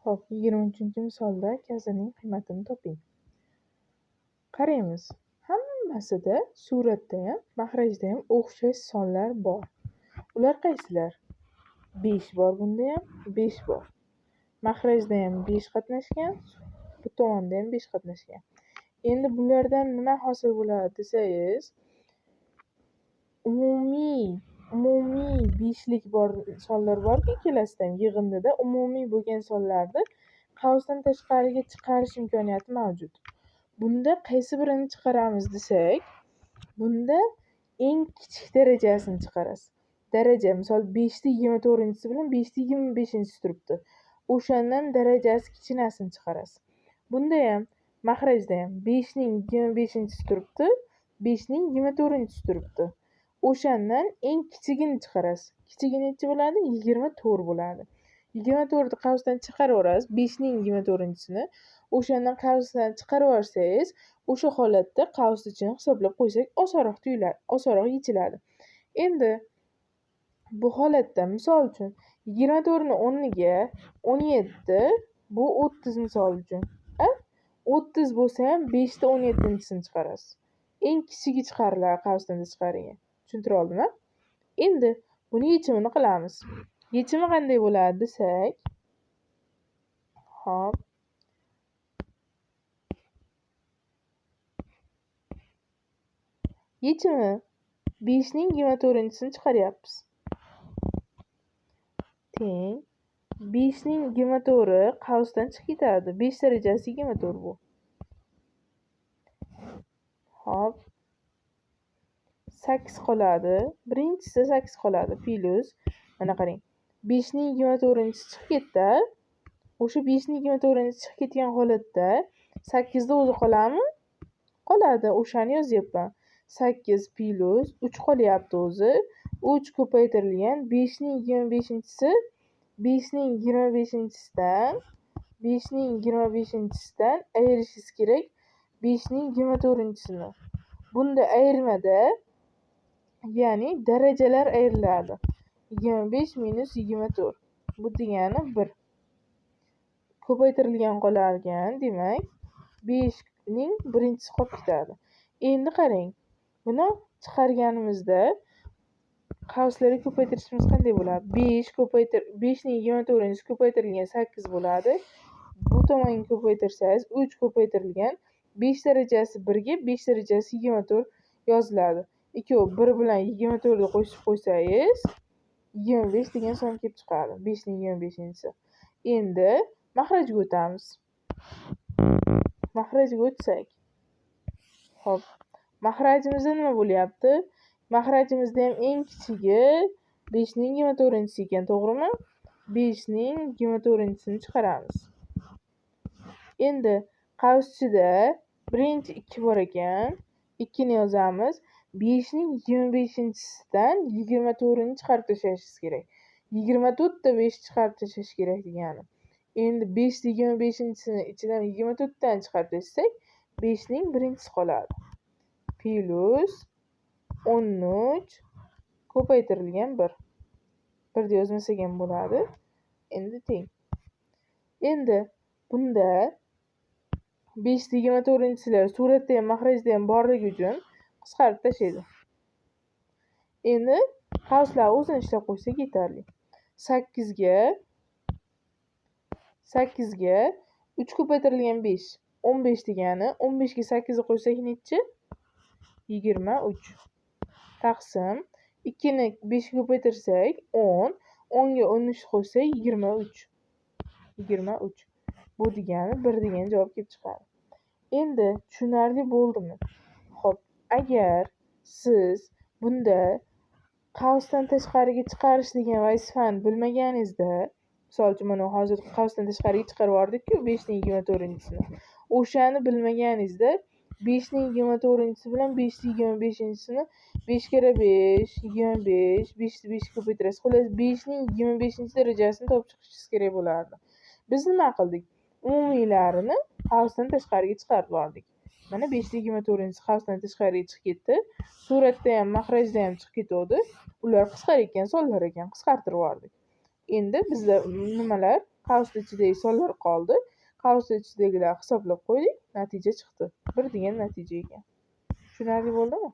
Xo'p, 23-misolda kazaning qiymatini toping. Qaraymiz. Hammasida suratda ham, mahrajda ham o'xshash sonlar bor. Ular qaysilar? 5 bor, bunda ham 5 bor. Mahrajda ham 5 qatnashgan, bu tomonda ham 5 qatnashgan. Endi bulardan nima hosil bo'ladi desangiz, umumiy 5lik bor sonlar borki, ikkalasidan yig'indida umumiy bo'lgan sonlarni qavsdan tashqariga chiqarish imkoniyati mavjud. Bunda qaysi birini chiqaramiz desak, bunda eng kichik darajasini chiqarasiz. Daraja, misol 5/24 bilan 5/25 turibdi. O'shandan darajasi kichinasini chiqarasiz. Bunda ham mahrajda ham 5/25 turibdi, 5/24 turibdi. O'shandan eng kichigini chiqarasiz. Kichigi necha bo'ladi? 24 bo'ladi. 24ni qavsdan chiqaraverasiz, 5/24-sini. O'shandan qavsdan chiqaraversangiz, o'sha holatda qavs ichini hisoblab qo'ysak osonroq tuyuladi, osonroq yechiladi. Endi bu holatda misol uchun 24 ni o'rniga 17, bu 30 misol uchun. 30 bo'lsa ham 5/17-sini chiqarasiz. Eng kichigi chiqariladi qavsdan tashqariga. Tushuntira oldimmi? Endi buni yechimini qilamiz. Yechimi qanday bo'ladi desak, hop. Yechimi 5/24-sini chiqaryapmiz. Teng 5/24 qavsdan chiqib ketadi. 5 darajasi 24 bu. Hop. 8 qoladi. Birinchisida 8 qoladi. Plus mana qarang. 5/24-si chiqib ketdi. O'sha 5/24-si chiqib ketgan holatda 8 da o'zi qoladimi? Qoladi. O'shani yozyapman. 8 plus 3 qolyapti o'zi. 3 ko'paytirilgan 5/25-si 5/25-sidan ayirishingiz kerak 5/24-sini. Bunda ayirmada ya'ni darajalar ayriladi. 25 minus 24. Bu degani 1. Ko'paytirilgan qolarkan, demak 5ning birinchisi qolib ketadi. Endi qarang. Buni chiqarganimizda qavslarga ko'paytirishimiz qanday bo'ladi? 5/24 ko'paytirilgan 8 bo'ladi. Bu tomonga ko'paytirsangiz 3 ko'paytirilgan 5 darajasi 1 ga 5 darajasi 24 yoziladi. Ikkovi 1 bilan 24 ni qo'shib qo'ysangiz 25 degan son kelib chiqadi. 5/25-si. Endi mahrajga o'tamiz. Mahrajga o'tsak. Xo'p. Mahrajimizda nima bo'lyapti? Mahrajimizda ham eng kichigi 5/24 ekan, to'g'rimi? 5/24-sini chiqaramiz. Endi qavschida birinchi 2 bor ekan. 2 ni yozamiz. 5/25-sidan 24 ni chiqarib tashlashingiz kerak. 24 da 5 chiqarib tashlash kerak degani. Endi 5/25-sini ichidan 24 dan chiqarib tashlasak, 5ning birinchisi qoladi. Plus 13 ko'paytirilgan 1. 1 da yozmasak ham bo'ladi. Endi teng. Endi bunda 5/24-silar suratda ham, mahrajda ham borligi uchun qisqarib tashlaydi. Endi qavslar o'zini ishlab qo'ysak yetarli. 8 ga 3 ko'paytirilgan 5. 15 degani 15 ga 8 ni qo'ysak nechi? 23. Taqsim 2 ni 5 ga ko'paytirsak 10. 10 ga 13 qo'ysak 23. 23. Bu degani 1 degan javob kelib chiqadi. Endi tushunarli bo'ldimi? Xo'p, agar siz bunda qavsdan tashqariga chiqarish degan vazifani bilmaganingizda, misol uchun mana hozir qavsdan tashqariga chiqarib yubordik-ku 5/24-sini. O'shani bilmaganingizda 5/24-si bilan 5/25-sini 5 kere 5 25, 5 ni 5 ko'paytirasiz. Xullas 5/25-darajasini topib chiqishingiz kerak bo'lardi. Biz nima qildik? Umumiylarini qavsdan tashqariga chiqarib yubordik. Mana 5/24-si qavsdan tashqariga chiqib ketdi. Suratda ham, mahrajda ham chiqib ketdi. Ular qisqarayotgan sonlar ekan, qisqartirib yubordik. Endi bizda nimalar? Qausni ichidagi sonlar qoldi. Qausni ichidagilarni hisoblab qo'ydik, natija chiqdi. 1 degan natija ekan. Tushunarli bo'ldimi?